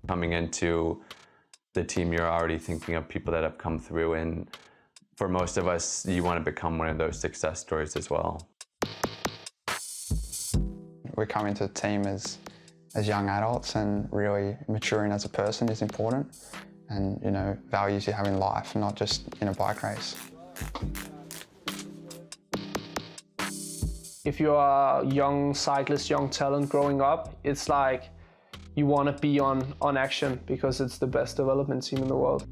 Coming into the team, you're already thinking of people that have come through, and for most of us, you want to become one of those success stories as well. We come into the team as young adults, and really maturing as a person is important, and values you have in life, not just in a bike race. If you're a young cyclist, young talent growing up, it's like you want to be on Axeon because it's the best development team in the world.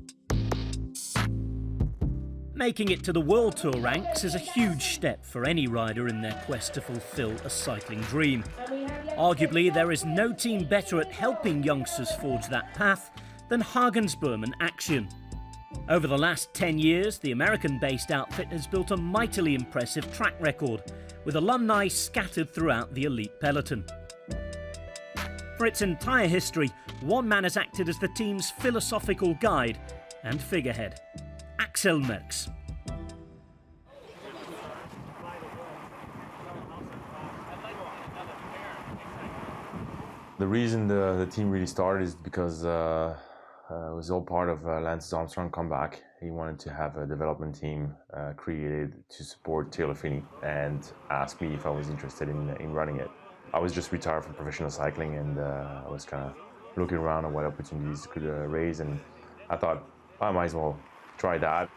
Making it to the World Tour ranks is a huge step for any rider in their quest to fulfill a cycling dream. Arguably, there is no team better at helping youngsters forge that path than Hagens Berman Axeon. Over the last 10 years, the American-based outfit has built a mightily impressive track record, with alumni scattered throughout the elite peloton. For its entire history, one man has acted as the team's philosophical guide and figurehead: Axel Merckx. The reason the team really started is because it was all part of Lance Armstrong's comeback. He wanted to have a development team created to support Taylor Phinney, and asked me if I was interested in running it. I was just retired from professional cycling, and I was kind of looking around at what opportunities could raise, and I thought I might as well try that.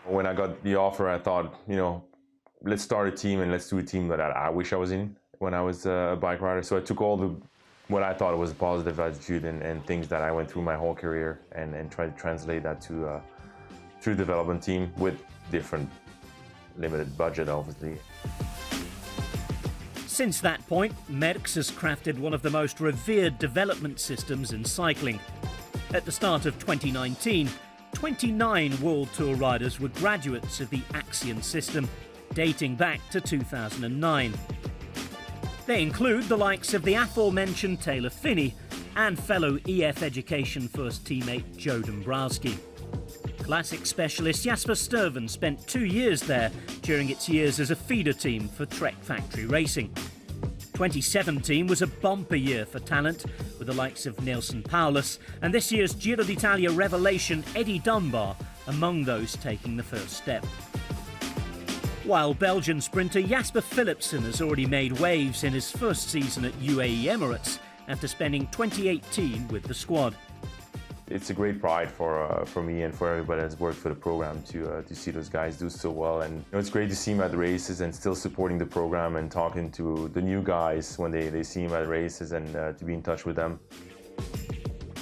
When I got the offer, I thought, let's start a team, and let's do a team that I wish I was in when I was a bike rider. So I took all what I thought was a positive attitude and things that I went through my whole career, and tried to translate that to a development team with different limited budget, obviously. Since that point, Merckx has crafted one of the most revered development systems in cycling. At the start of 2019, 29 World Tour riders were graduates of the Axeon system, dating back to 2009. They include the likes of the aforementioned Taylor Phinney and fellow EF Education First teammate Joe Dombrowski. Classic specialist Jasper Stuyven spent 2 years there during its years as a feeder team for Trek Factory Racing. 2017 was a bumper year for talent, with the likes of Nelson Paulus and this year's Giro d'Italia revelation Eddie Dunbar among those taking the first step. While Belgian sprinter Jasper Philipsen has already made waves in his first season at UAE Emirates after spending 2018 with the squad. It's a great pride for me and for everybody that's worked for the program to see those guys do so well, and it's great to see them at the races and still supporting the program and talking to the new guys when they see them at the races, and to be in touch with them.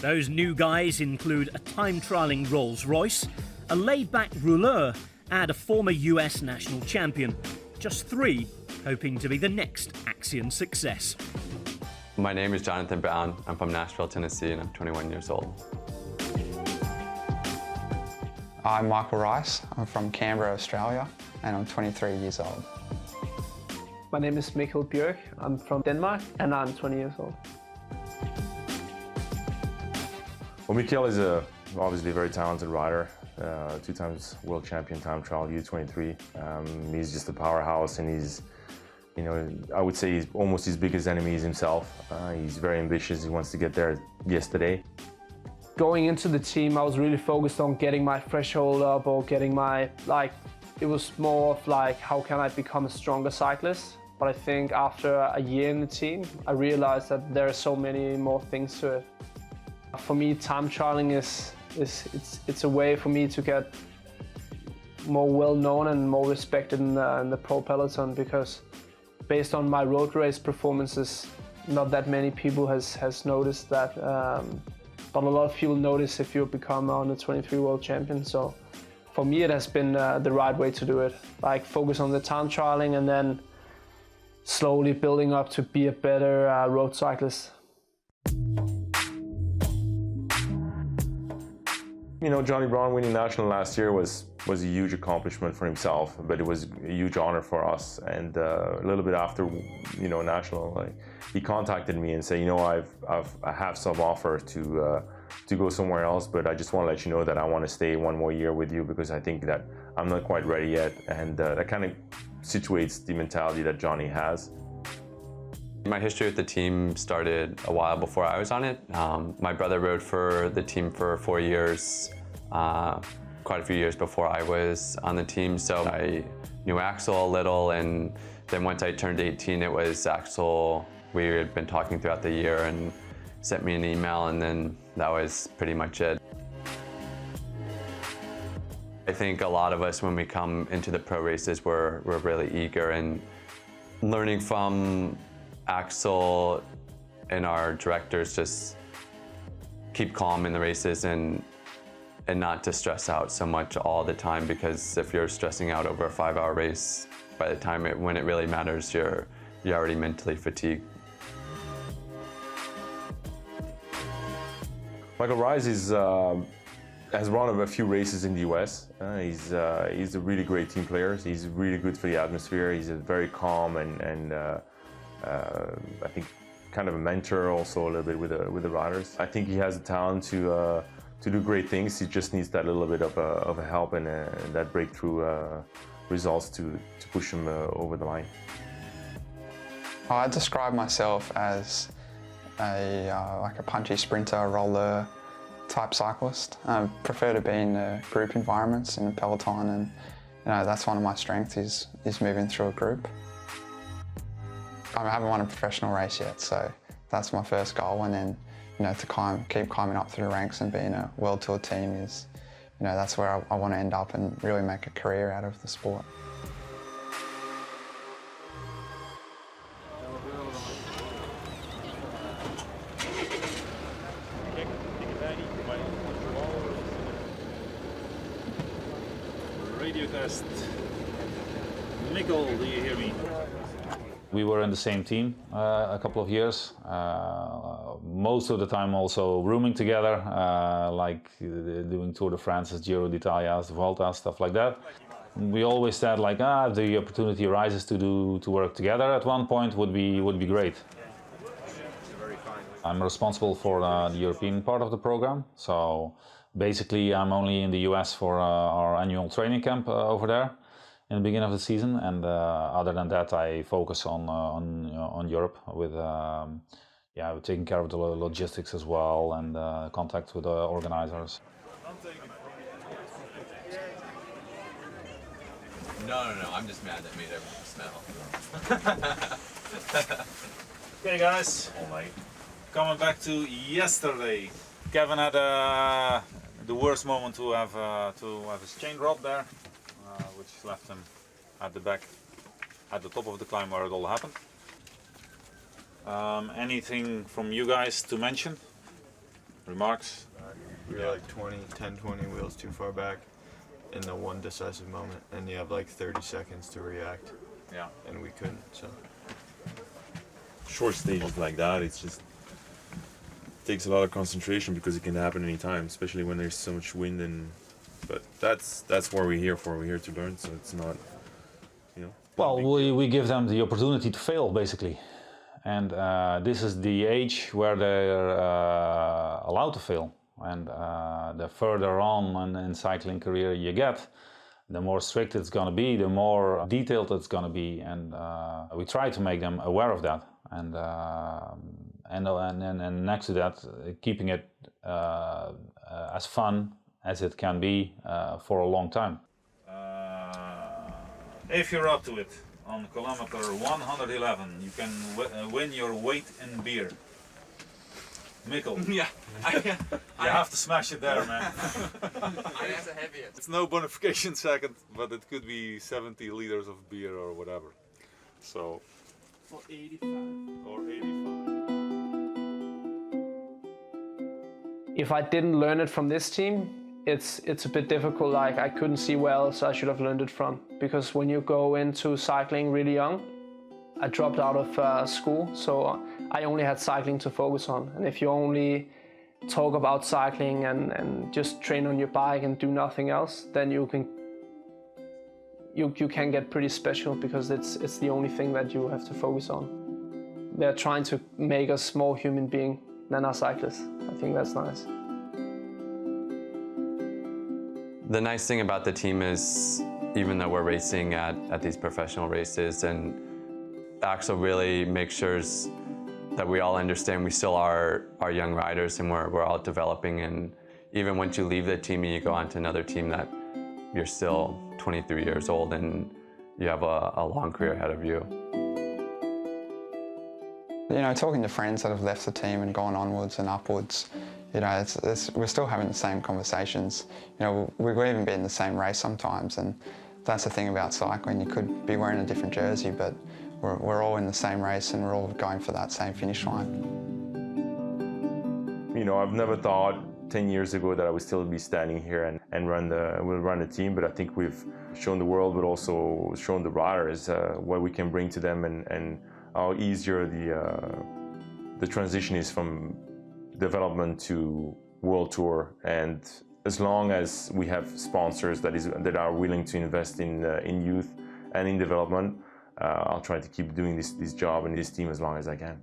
Those new guys include a time-trialling Rolls-Royce, a laid-back rouleur, and a former US national champion. Just 3 hoping to be the next Axeon success. My name is Jonathan Brown. I'm from Nashville, Tennessee, and I'm 21 years old. I'm Michael Rice. I'm from Canberra, Australia, and I'm 23 years old. My name is Mikkel Bjørk. I'm from Denmark, and I'm 20 years old. Well, Mikkel is obviously a very talented rider, 2 times world champion time trial U23. He's just a powerhouse, and he's, I would say he's almost his biggest enemy is himself. He's very ambitious. He wants to get there yesterday. Going into the team, I was really focused on getting my threshold up, or getting my, it was more of how can I become a stronger cyclist? But I think after a year in the team, I realized that there are so many more things to it. For me, time trialing it's a way for me to get more well known and more respected in the pro peloton, because based on my road race performances, not that many people has noticed that. But a lot of people notice if you become an under 23 world champion. So for me, it has been the right way to do it. Focus on the time trialing and then slowly building up to be a better road cyclist. Johnny Braun winning national last year was a huge accomplishment for himself, but it was a huge honor for us. And a little bit after, national, he contacted me and said, I have some offer to go somewhere else, but I just want to let you know that I want to stay 1 more year with you, because I think that I'm not quite ready yet. And that kind of situates the mentality that Johnny has. My history with the team started a while before I was on it. My brother rode for the team for 4 years, quite a few years before I was on the team, so I knew Axel a little, and then once I turned 18, it was Axel. We had been talking throughout the year and sent me an email, and then that was pretty much it. I think a lot of us, when we come into the pro races, we're really eager, and learning from Axel and our directors, just keep calm in the races and not to stress out so much all the time, because if you're stressing out over a 5-hour race, by the time when it really matters, you're already mentally fatigued. Michael Rice has run a few races in the US. He's a really great team player. He's really good for the atmosphere. He's a very calm and I think kind of a mentor also a little bit with the riders. I think he has the talent to do great things. He just needs that little bit of a help and that breakthrough results to push him over the line. I describe myself as like a punchy sprinter, roller type cyclist. I prefer to be in the group environments in the peloton, and that's one of my strengths is moving through a group. I haven't won a professional race yet, so that's my first goal, and then to keep climbing up through the ranks and being a World Tour team is, that's where I want to end up and really make a career out of the sport. Radio test. Mikkel, do you hear me? We were in the same team a couple of years. Most of the time also rooming together, like doing Tour de France, Giro d'Italia, Vuelta, stuff like that. We always said like, if the opportunity arises to work together at one point would be great. I'm responsible for the European part of the program, so basically I'm only in the US for our annual training camp over there in the beginning of the season, and other than that I focus on Europe with taking care of the logistics as well and contact with the organizers. No, I'm just mad that made everything smell. Okay guys, coming back to yesterday. Kevin had the worst moment to have his chain drop there, which left him at the back, at the top of the climb where it all happened. Anything from you guys to mention? Remarks? We were like 10-20 wheels too far back in the one decisive moment, and you have like 30 seconds to react. Yeah. And we couldn't, so. Short stages like that, it's just takes a lot of concentration because it can happen anytime, especially when there's so much wind. But that's what we're here for. We're here to learn, so it's not, Well, we give them the opportunity to fail, basically. And this is the age where they're allowed to fail. And the further on in cycling career you get, the more strict it's going to be, the more detailed it's going to be. And we try to make them aware of that. And next to that, keeping it as fun as it can be for a long time. If you're up to it, on kilometer 111, you can win your weight in beer. Mikkel. Yeah. You have to smash it there, man. It's no bonification second, but it could be 70 liters of beer or whatever. So. Or 85. Or 85. If I didn't learn it from this team, it's a bit difficult. Like, I couldn't see where else I should have learned it from. Because when you go into cycling really young, I dropped out of school, so I only had cycling to focus on. And if you only talk about cycling and just train on your bike and do nothing else, then you can get pretty special, because it's the only thing that you have to focus on. They're trying to make us more human being than our cyclists. I think that's nice. The nice thing about the team is, even though we're racing at these professional races and Axel really makes sure that we all understand we still are young riders and we're all developing, and even once you leave the team and you go on to another team, that you're still 23 years old and you have a long career ahead of you. You know, talking to friends that have left the team and gone onwards and upwards, you know, we're still having the same conversations. You know, we could even be in the same race sometimes, and that's the thing about cycling. You could be wearing a different jersey, but we're all in the same race and we're all going for that same finish line. You know, I've never thought 10 years ago that I would still be standing here and run the team, but I think we've shown the world, but also shown the riders what we can bring to them, and how easier the transition is from development to World Tour. And as long as we have sponsors that are willing to invest in youth and in development, I'll try to keep doing this job and this team as long as I can.